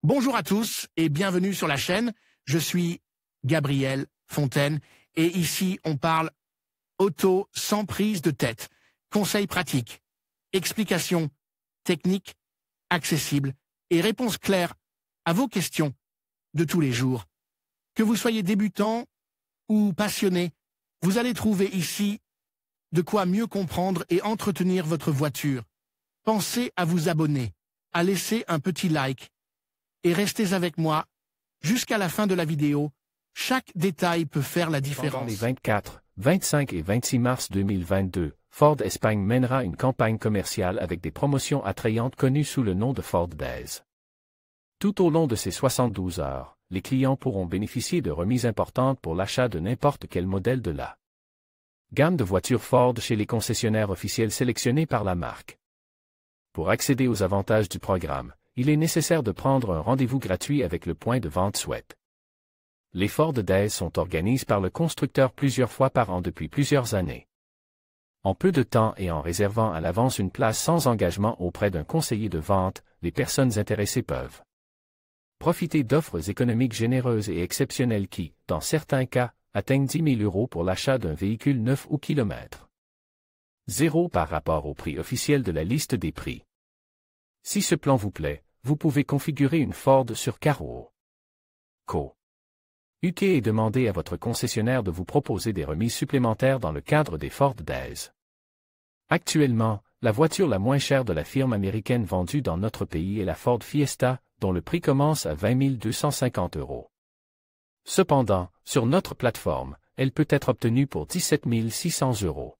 Bonjour à tous et bienvenue sur la chaîne. Je suis Gabriel Fontaine et ici on parle auto sans prise de tête. Conseils pratiques, explications techniques, accessibles et réponses claires à vos questions de tous les jours. Que vous soyez débutant ou passionné, vous allez trouver ici de quoi mieux comprendre et entretenir votre voiture. Pensez à vous abonner, à laisser un petit like et restez avec moi jusqu'à la fin de la vidéo. Chaque détail peut faire la différence. Pendant les 24, 25 et 26 mars 2022, Ford Espagne mènera une campagne commerciale avec des promotions attrayantes connues sous le nom de Ford Days. Tout au long de ces 72 heures, les clients pourront bénéficier de remises importantes pour l'achat de n'importe quel modèle de la gamme de voitures Ford chez les concessionnaires officiels sélectionnés par la marque. Pour accéder aux avantages du programme, il est nécessaire de prendre un rendez-vous gratuit avec le point de vente Souhaite. Les Ford Days sont organisés par le constructeur plusieurs fois par an depuis plusieurs années. En peu de temps et en réservant à l'avance une place sans engagement auprès d'un conseiller de vente, les personnes intéressées peuvent profiter d'offres économiques généreuses et exceptionnelles qui, dans certains cas, atteignent 10 000 € pour l'achat d'un véhicule neuf ou kilomètre. 0 par rapport au prix officiel de la liste des prix. Si ce plan vous plaît, vous pouvez configurer une Ford sur Carwow. UK et demander à votre concessionnaire de vous proposer des remises supplémentaires dans le cadre des Ford Days. Actuellement, la voiture la moins chère de la firme américaine vendue dans notre pays est la Ford Fiesta, dont le prix commence à 20 250 €. Cependant, sur notre plateforme, elle peut être obtenue pour 17 600 €.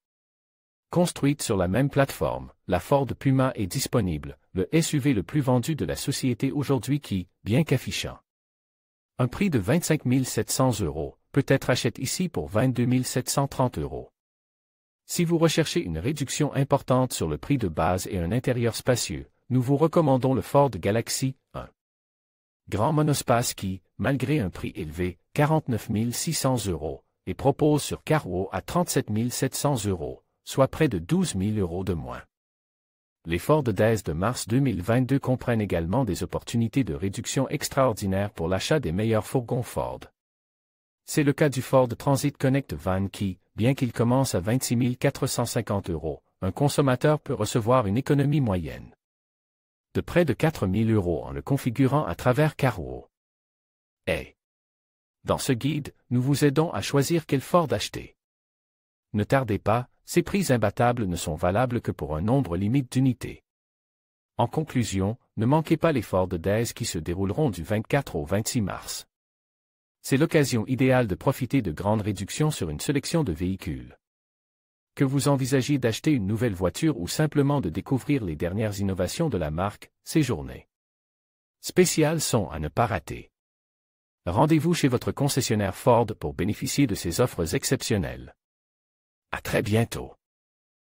Construite sur la même plateforme, la Ford Puma est disponible, le SUV le plus vendu de la société aujourd'hui qui, bien qu'affichant un prix de 25 700 €, peut être acheté ici pour 22 730 €. Si vous recherchez une réduction importante sur le prix de base et un intérieur spacieux, nous vous recommandons le Ford Galaxy, un grand monospace qui, malgré un prix élevé, 49 600 €, et propose sur Carwow à 37 700 €, soit près de 12 000 € de moins. Les Ford Days de mars 2022 comprennent également des opportunités de réduction extraordinaires pour l'achat des meilleurs fourgons Ford. C'est le cas du Ford Transit Connect Van qui, bien qu'il commence à 26 450 €, un consommateur peut recevoir une économie moyenne de près de 4 000 € en le configurant à travers Carwow. Dans ce guide, nous vous aidons à choisir quel Ford acheter. Ne tardez pas, ces prix imbattables ne sont valables que pour un nombre limite d'unités. En conclusion, ne manquez pas les Ford Days qui se dérouleront du 24 au 26 mars. C'est l'occasion idéale de profiter de grandes réductions sur une sélection de véhicules. Que vous envisagiez d'acheter une nouvelle voiture ou simplement de découvrir les dernières innovations de la marque, ces journées spéciales sont à ne pas rater. Rendez-vous chez votre concessionnaire Ford pour bénéficier de ces offres exceptionnelles. À très bientôt.